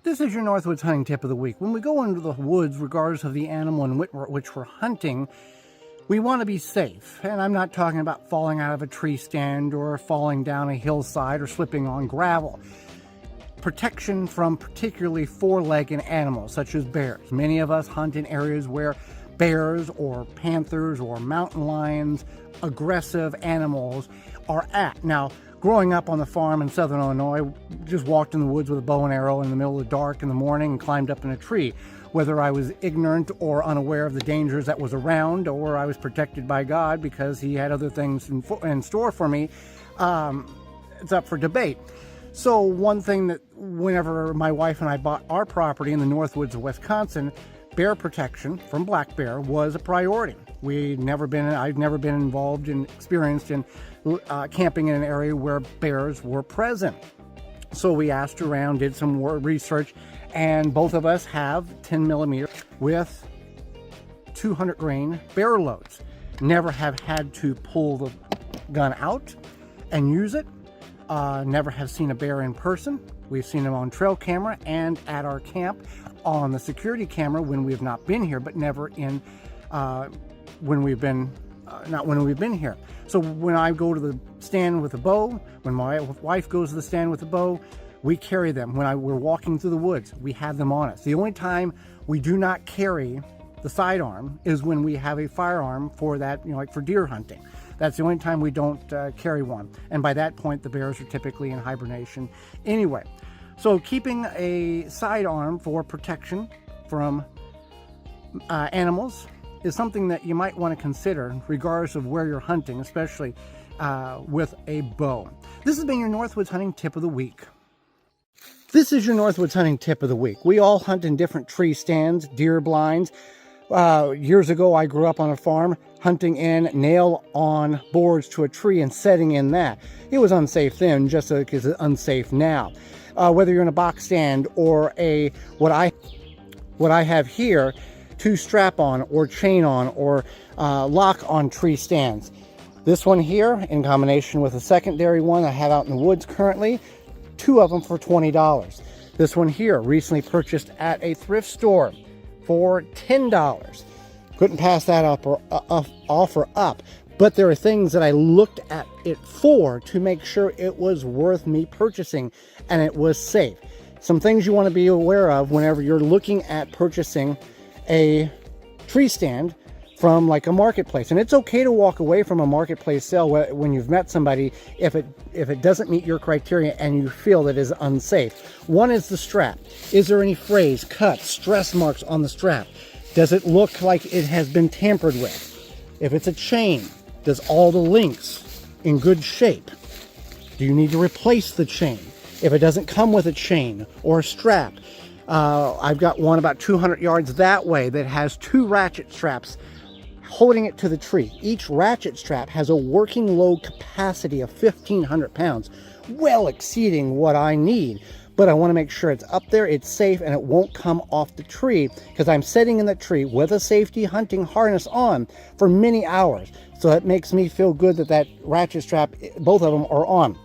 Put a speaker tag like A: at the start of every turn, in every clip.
A: This is your Northwoods hunting tip of the week. When we go into the woods, regardless of the animal in which we're hunting, we want to be safe. And I'm not talking about falling out of a tree stand or falling down a hillside or slipping on gravel. Protection from particularly four-legged animals such as bears. Many of us hunt in areas where bears or panthers or mountain lions, aggressive animals are at. Now, growing up on the farm in southern Illinois, just walked in the woods with a bow and arrow in the middle of the dark in the morning and climbed up in a tree. Whether I was ignorant or unaware of the dangers that was around, or I was protected by God because he had other things in store for me, it's up for debate. So one thing that whenever my wife and I bought our property in the Northwoods of Wisconsin, bear protection from black bear was a priority. I'd never been experienced in camping in an area where bears were present. So we asked around, did some more research, and both of us have 10mm with 200 grain bear loads. Never have had to pull the gun out and use it. Never have seen a bear in person. We've seen them on trail camera and at our camp on the security camera when we have not been here, but never in when we've been here. So when I go to the stand with a bow, when my wife goes to the stand with a bow, we carry them. When we're walking through the woods, we have them on us. The only time we do not carry the sidearm is when we have a firearm for that, like for deer hunting. That's the only time we don't carry one. And by that point, the bears are typically in hibernation anyway. So keeping a sidearm for protection from animals is something that you might want to consider regardless of where you're hunting, especially with a bow. This has been your Northwoods hunting tip of the week. This is your Northwoods hunting tip of the week. We all hunt in different tree stands, deer blinds. Years ago, I grew up on a farm hunting in nail-on boards to a tree and setting in that. It was unsafe then, just like it's unsafe now. Whether you're in a box stand or what I have here, two strap-on or chain-on or lock-on tree stands. This one here, in combination with a secondary one I have out in the woods currently, two of them for $20. This one here, recently purchased at a thrift store for $10. Couldn't pass that offer up. But there are things that I looked at it for to make sure it was worth me purchasing and it was safe. Some things you want to be aware of whenever you're looking at purchasing a tree stand from like a marketplace. And it's okay to walk away from a marketplace sale when you've met somebody if it doesn't meet your criteria and you feel that it is unsafe. One is the strap. Is there any frays, cuts, stress marks on the strap? Does it look like it has been tampered with? If it's a chain, does all the links in good shape? Do you need to replace the chain? If it doesn't come with a chain or a strap, I've got one about 200 yards that way that has two ratchet straps holding it to the tree. Each ratchet strap has a working load capacity of 1,500 pounds, well exceeding what I need. But I want to make sure it's up there, it's safe, and it won't come off the tree because I'm sitting in the tree with a safety hunting harness on for many hours. So that makes me feel good that ratchet strap, both of them are on.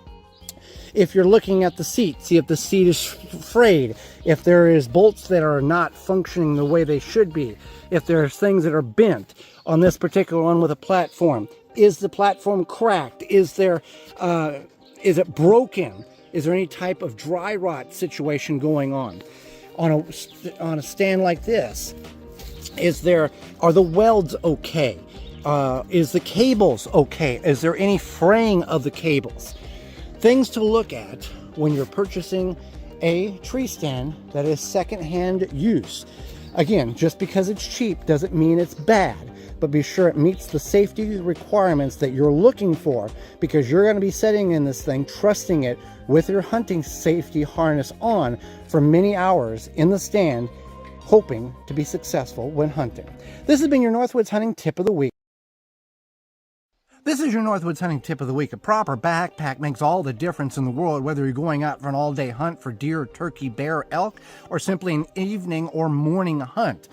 A: If you're looking at the seat, see if the seat is frayed, if there is bolts that are not functioning the way they should be, if there's things that are bent. On this particular one with a platform, is the platform cracked? Is it broken? Is there any type of dry rot situation going on? On a stand like this, are the welds okay? Is the cables okay? Is there any fraying of the cables? Things to look at when you're purchasing a tree stand that is secondhand use. Again, just because it's cheap doesn't mean it's bad, but be sure it meets the safety requirements that you're looking for, because you're going to be sitting in this thing, trusting it with your hunting safety harness on for many hours in the stand, hoping to be successful when hunting. This has been your Northwoods hunting tip of the week. This is your Northwoods hunting tip of the week. A proper backpack makes all the difference in the world, whether you're going out for an all-day hunt for deer, turkey, bear, elk, or simply an evening or morning hunt.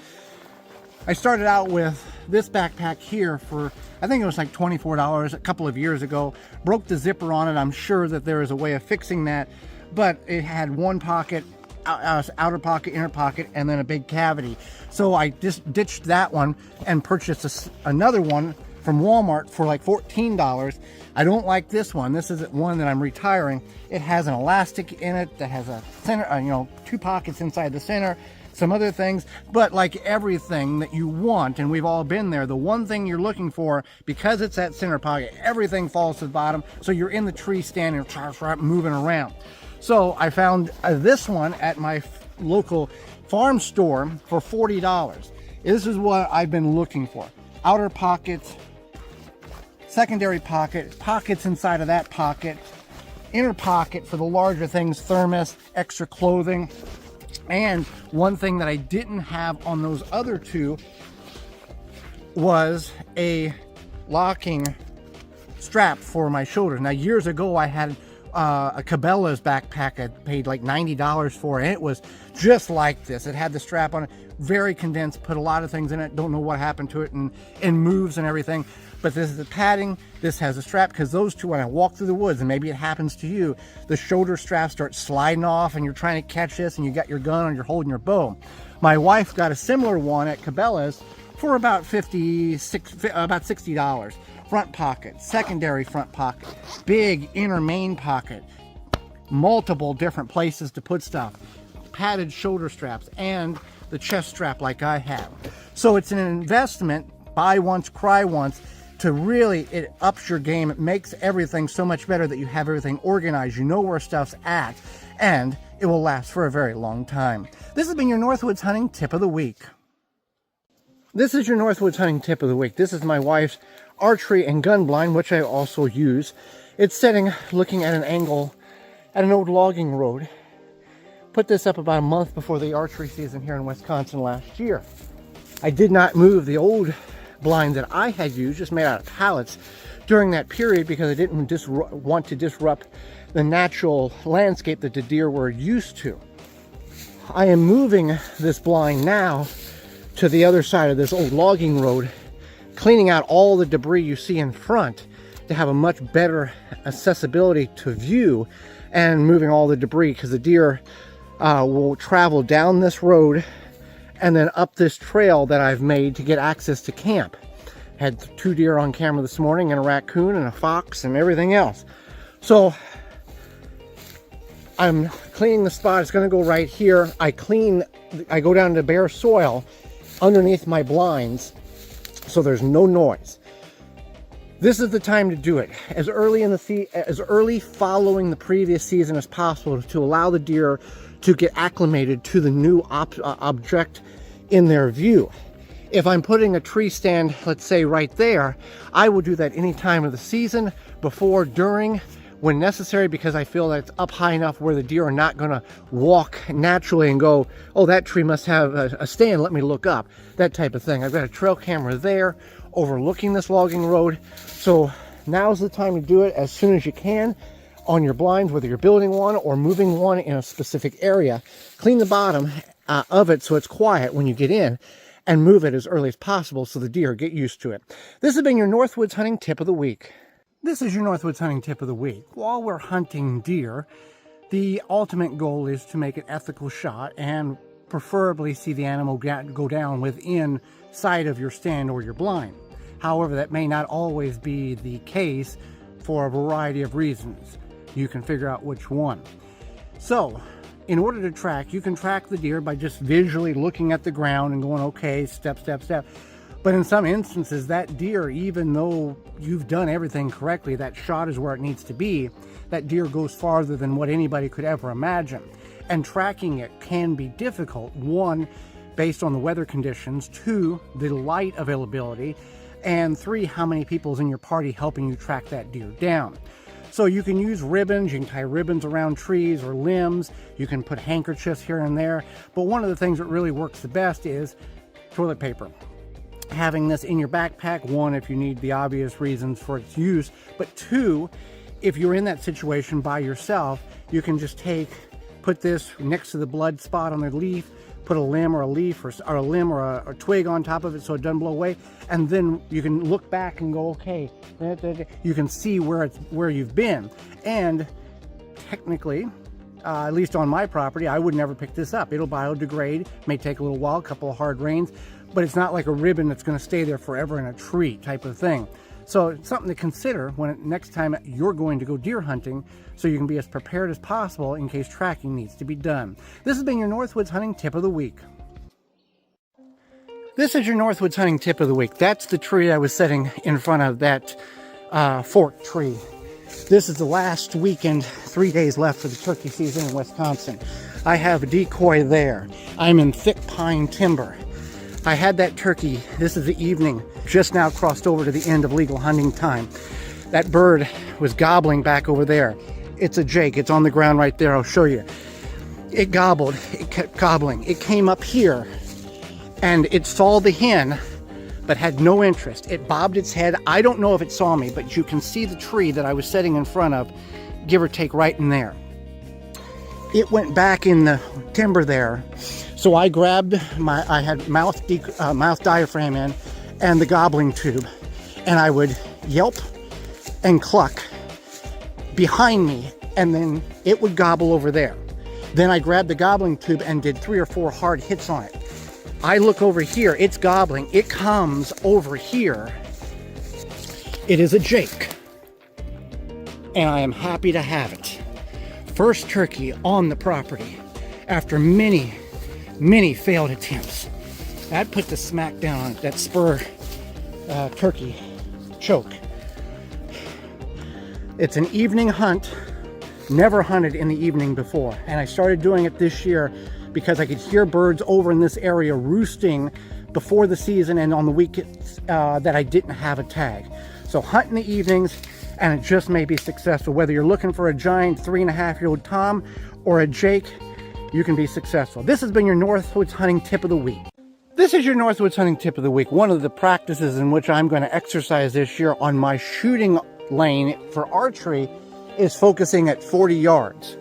A: I started out with this backpack here for, I think it was like $24 a couple of years ago. Broke the zipper on it. I'm sure that there is a way of fixing that, but it had one pocket outer pocket, inner pocket, and then a big cavity. So I just ditched that one and purchased another one from Walmart for like $14. I don't like this one. This isn't one that I'm retiring. It has an elastic in it that has a center, you know, 2 pockets inside the center, some other things, but like everything that you want, and we've all been there, the one thing you're looking for, because it's that center pocket, everything falls to the bottom, so you're in the tree stand and moving around. So I found this one at my local farm store for $40. This is what I've been looking for. Outer pockets, secondary pocket, pockets inside of that pocket, inner pocket for the larger things, thermos, extra clothing. And one thing that I didn't have on those other two was a locking strap for my shoulders. Now, years ago, I had a Cabela's backpack I paid like $90 for, and it was just like this. It had the strap on it, very condensed, put a lot of things in it, don't know what happened to it, and moves and everything. But this is the padding, this has a strap, because those two, when I walk through the woods, and maybe it happens to you, the shoulder straps start sliding off and you're trying to catch this and you got your gun and you're holding your bow. My wife got a similar one at Cabela's for about $60. Front pocket, secondary front pocket, big inner main pocket, multiple different places to put stuff, padded shoulder straps, and the chest strap like I have. So it's an investment, buy once, cry once, to really, it ups your game. It makes everything so much better that you have everything organized, you know where stuff's at, and it will last for a very long time. This has been your Northwoods hunting tip of the week. This is your Northwoods hunting tip of the week. This is my wife's archery and gun blind, which I also use. It's setting, looking at an angle at an old logging road. Put this up about a month before the archery season here in Wisconsin last year. I did not move the old blind that I had used, just made out of pallets, during that period because I didn't want to disrupt the natural landscape that the deer were used to. I am moving this blind now to the other side of this old logging road, cleaning out all the debris you see in front to have a much better accessibility to view, and moving all the debris because the deer will travel down this road and then up this trail that I've made to get access to camp. Had 2 deer on camera this morning, and a raccoon and a fox and everything else. So I'm cleaning the spot. It's going to go right here. I go down to bare soil underneath my blinds so there's no noise. This is the time to do it as early following the previous season as possible, to allow the deer to get acclimated to the new object in their view. If I'm putting a tree stand, let's say right there, I will do that any time of the season, before, during, when necessary, because I feel that it's up high enough where the deer are not going to walk naturally and go, oh, that tree must have a stand, let me look up, that type of thing. I've got a trail camera there overlooking this logging road, so now's the time to do it as soon as you can on your blinds, whether you're building one or moving one in a specific area. Clean the bottom of it so it's quiet when you get in, and move it as early as possible so the deer get used to it. This has been your Northwoods hunting tip of the week. This is your Northwoods hunting tip of the week. While we're hunting deer, the ultimate goal is to make an ethical shot and preferably see the animal go down within sight of your stand or your blind. However, that may not always be the case for a variety of reasons. You can figure out which one. So, in order to track, you can track the deer by just visually looking at the ground and going, okay, step, step, step. But in some instances, that deer, even though you've done everything correctly, that shot is where it needs to be, that deer goes farther than what anybody could ever imagine. And tracking it can be difficult. 1, based on the weather conditions. 2, the light availability. And 3, how many people's in your party helping you track that deer down. So you can use ribbons, you can tie ribbons around trees or limbs, you can put handkerchiefs here and there, but one of the things that really works the best is toilet paper. Having this in your backpack, 1, if you need the obvious reasons for its use, but 2, if you're in that situation by yourself, you can just put this next to the blood spot on the leaf, put a limb or a leaf or a limb or a twig on top of it so it doesn't blow away, and then you can look back and go, okay, you can see where you've been. And technically, at least on my property, I would never pick this up. It'll biodegrade, may take a little while, a couple of hard rains, but it's not like a ribbon that's going to stay there forever in a tree type of thing. So it's something to consider when next time you're going to go deer hunting, so you can be as prepared as possible in case tracking needs to be done. This has been your Northwoods hunting tip of the week. This is your Northwoods hunting tip of the week. That's the tree I was setting in front of, that fork tree. This is the last weekend, 3 days left for the turkey season in Wisconsin. I have a decoy there. I'm in thick pine timber. I had that turkey, this is the evening, just now crossed over to the end of legal hunting time. That bird was gobbling back over there. It's a jake, it's on the ground right there, I'll show you. It gobbled, it kept gobbling. It came up here and it saw the hen, but had no interest. It bobbed its head. I don't know if it saw me, but you can see the tree that I was sitting in front of, give or take right in there. It went back in the timber there. So I grabbed I had mouth diaphragm in and the gobbling tube, and I would yelp and cluck behind me, and then it would gobble over there. Then I grabbed the gobbling tube and did 3 or 4 hard hits on it. I look over here, it's gobbling, it comes over here. It is a jake, and I am happy to have it. First turkey on the property after many failed attempts. That put the smack down on it, that spur turkey choke. It's an evening hunt, never hunted in the evening before, and I started doing it this year because I could hear birds over in this area roosting before the season and on the weekends that I didn't have a tag. So hunt in the evenings, and it just may be successful. Whether you're looking for a giant 3.5-year-old tom or a jake, you can be successful. This has been your Northwoods hunting tip of the week. This is your Northwoods hunting tip of the week. One of the practices in which I'm going to exercise this year on my shooting lane for archery is focusing at 40 yards.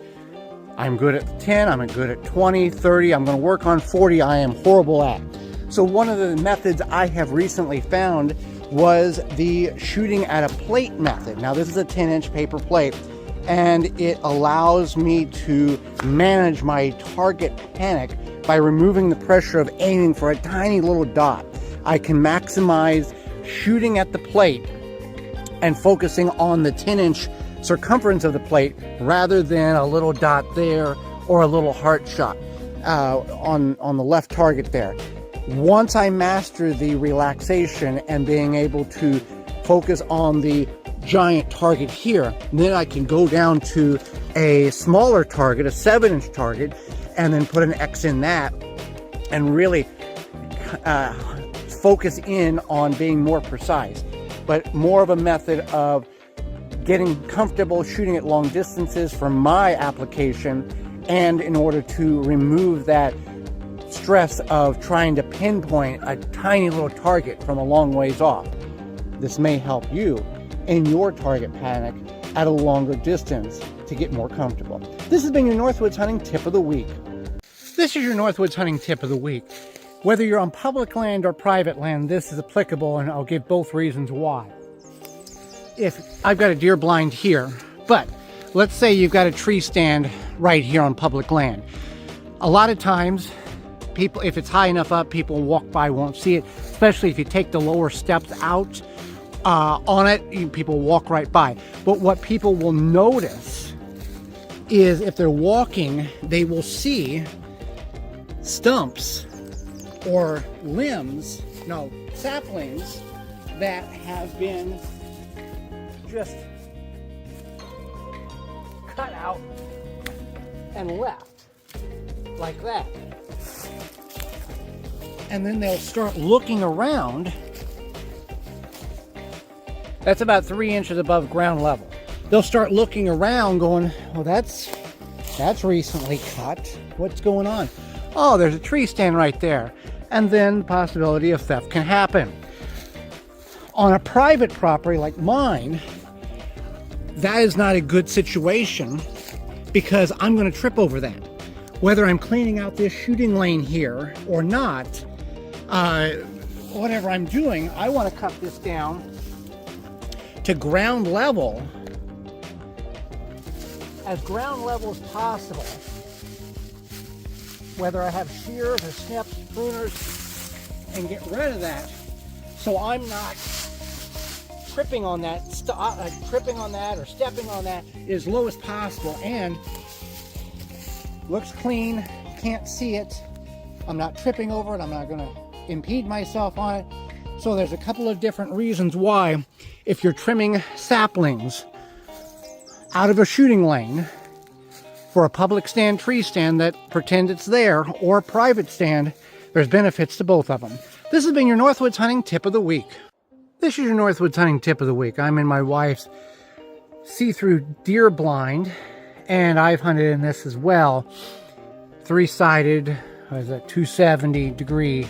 A: I'm good at 10, I'm good at 20, 30, I'm going to work on 40, I am horrible at. So one of the methods I have recently found was the shooting at a plate method. Now this is a 10-inch paper plate, and it allows me to manage my target panic by removing the pressure of aiming for a tiny little dot. I can maximize shooting at the plate and focusing on the 10-inch circumference of the plate rather than a little dot there or a little heart shot on the left target there. Once I master the relaxation and being able to focus on the giant target here, then I can go down to a smaller target, a 7-inch target, and then put an X in that and really focus in on being more precise, but more of a method of getting comfortable shooting at long distances for my application, and in order to remove that stress of trying to pinpoint a tiny little target from a long ways off. This may help you in your target panic at a longer distance to get more comfortable. This has been your Northwoods hunting tip of the week. This is your Northwoods hunting tip of the week. Whether you're on public land or private land, this is applicable, and I'll give both reasons why. If I've got a deer blind here, but let's say you've got a tree stand right here on public land. A lot of times, people, if it's high enough up, people walk by, won't see it, especially if you take the lower steps out on it, people walk right by. But what people will notice is if they're walking, they will see stumps or saplings that have been just cut out and left like that. And then they'll start looking around. That's about 3 inches above ground level. They'll start looking around going, well, that's recently cut. What's going on? Oh, there's a tree stand right there. And then the possibility of theft can happen. On a private property like mine, that is not a good situation because I'm going to trip over that. Whether I'm cleaning out this shooting lane here or not, whatever I'm doing, I want to cut this down to ground level as ground level as possible, whether I have shears or snips, pruners, and get rid of that so I'm not tripping on that, or stepping on that as low as possible. And looks clean, can't see it, I'm not tripping over it, I'm not going to impede myself on it. So there's a couple of different reasons why, if you're trimming saplings out of a shooting lane for a public stand, tree stand that pretend it's there, or a private stand, there's benefits to both of them. This has been your Northwoods hunting tip of the week. This is your Northwoods hunting tip of the week. I'm in my wife's see-through deer blind, and I've hunted in this as well. Three-sided, what is that, 270 degree.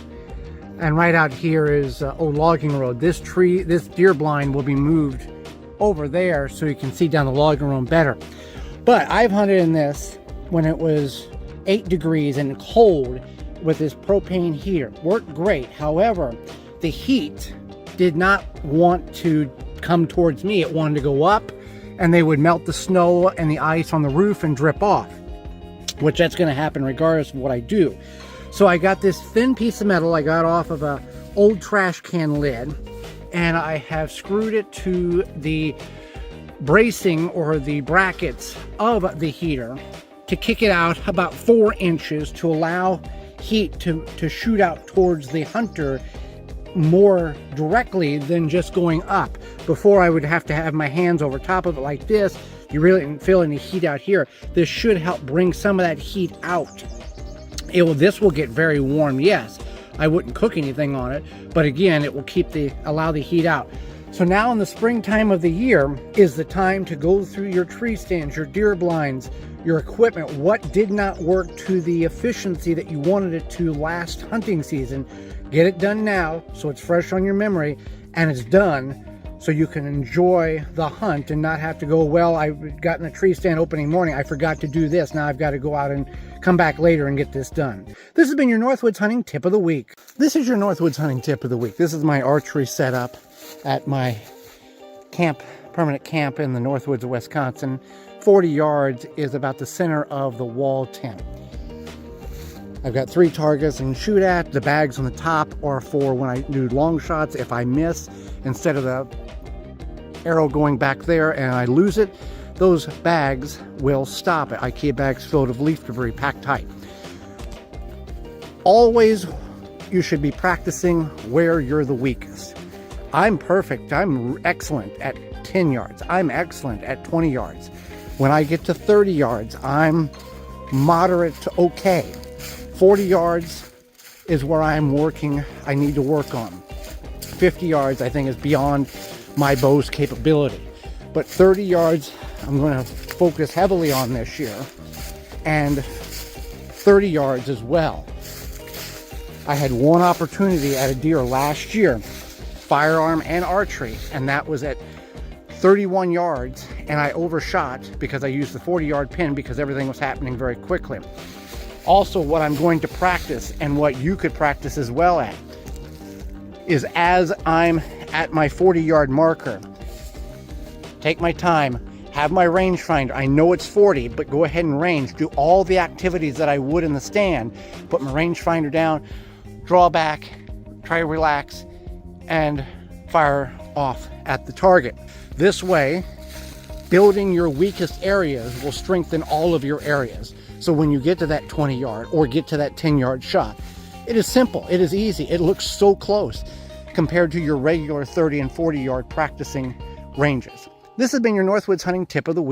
A: And right out here is logging road. This deer blind will be moved over there so you can see down the logging road better. But I've hunted in this when it was 8 degrees and cold with this propane heater. Worked great. However, the heat did not want to come towards me. It wanted to go up, and they would melt the snow and the ice on the roof and drip off, which that's going to happen regardless of what I do. So I got this thin piece of metal I got off of a old trash can lid, and I have screwed it to the bracing or the brackets of the heater to kick it out about 4 inches to allow heat to shoot out towards the hunter more directly than just going up. Before, I would have to have my hands over top of it like this. You really didn't feel any heat out here. This should help bring some of that heat out. This will get very warm, yes. I wouldn't cook anything on it, but again, it will allow the heat out. So now in the springtime of the year is the time to go through your tree stands, your deer blinds, your equipment, what did not work to the efficiency that you wanted it to last hunting season. Get it done now so it's fresh on your memory, and it's done so you can enjoy the hunt and not have to go, well, I got in a tree stand opening morning, I forgot to do this, now I've got to go out and come back later and get this done. This has been your Northwoods hunting tip of the week. This is your Northwoods hunting tip of the week. This is my archery setup at my permanent camp in the Northwoods of Wisconsin. 40 yards is about the center of the wall tent. I've got 3 targets I can shoot at. The bags on the top are for when I do long shots. If I miss, instead of the arrow going back there and I lose it, those bags will stop it. IKEA bags filled with leaf debris, packed tight. Always, you should be practicing where you're the weakest. I'm perfect. I'm excellent at 10 yards. I'm excellent at 20 yards. When I get to 30 yards, I'm moderate to okay. 40 yards is where I'm working, I need to work on. 50 yards, I think, is beyond my bow's capability. But 30 yards, I'm going to focus heavily on this year. And 30 yards as well. I had one opportunity at a deer last year, firearm and archery, and that was at 31 yards, and I overshot because I used the 40-yard pin because everything was happening very quickly. Also, what I'm going to practice, and what you could practice as well at, is as I'm at my 40-yard marker, take my time, have my rangefinder. I know it's 40, but go ahead and range. Do all the activities that I would in the stand. Put my rangefinder down, draw back, try to relax, and fire off at the target. This way, building your weakest areas will strengthen all of your areas. So when you get to that 20-yard or get to that 10-yard shot, it is simple, it is easy, it looks so close compared to your regular 30 and 40-yard practicing ranges. This has been your Northwoods hunting tip of the week.